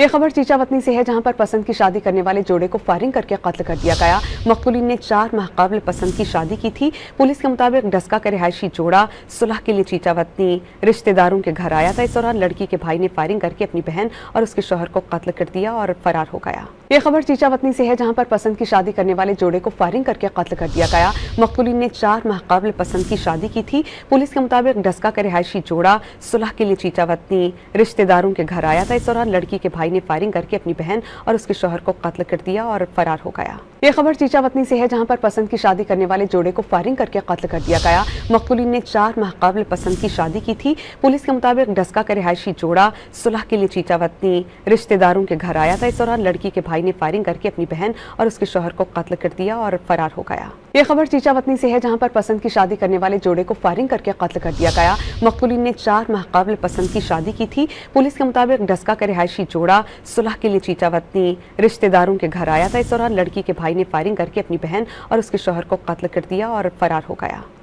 ये खबर चीचावतनी से है, जहां पर पसंद की शादी करने वाले जोड़े को फायरिंग करके कत्ल कर दिया गया। मकतूलिन ने 4 माह कबल पसंद की शादी की थी। पुलिस के मुताबिक डस्का का रिहायशी जोड़ा सुलह के लिए चीचावतनी रिश्तेदारों के घर आया था। इस दौरान लड़की के भाई ने फायरिंग करके अपनी बहन और उसके शौहर को कत्ल कर दिया और फरार हो गया। ये खबर चीचावतनी से है, जहां पर पसंद की शादी करने वाले जोड़े को फायरिंग करके कत्ल कर दिया गया। मकतूलिन ने 4 माह कबल पसंद की शादी की थी। पुलिस के मुताबिक डस्का का रिहायशी जोड़ा सुलह के लिए चीचावतनी रिश्तेदारों के घर आया था। इस दौरान लड़की के भाई ने फायरिंग करके अपनी बहन और उसके शौहर को कत्ल कर दिया और फरार हो गया। ये खबर चीचावतनी से है, जहां पर पसंद की शादी करने वाले जोड़े को फायरिंग करके कत्ल कर दिया गया। मकतूलिन ने 4 माह कबल पसंद की शादी की थी। पुलिस के मुताबिक डस्का का रिहायशी जोड़ा सुलह के लिए चीचावतनी रिश्तेदारों के घर आया था। इस दौरान लड़की के भाई ने फायरिंग करके अपनी बहन और उसके शौहर को कत्ल कर दिया और फरार हो गया। ये खबर चीचावतनी से है, जहां पर पसंद की शादी करने वाले जोड़े को फायरिंग करके कत्ल कर दिया गया। मकतूलिन ने 4 माह कबल पसंद की शादी की थी। पुलिस के मुताबिक डस्का का रिहायशी जोड़ा सुलह के लिए चीचावतनी रिश्तेदारों के घर आया था। इस दौरान लड़की के भाई ने फायरिंग करके अपनी बहन और उसके शौहर को कत्ल कर दिया और फरार हो गया।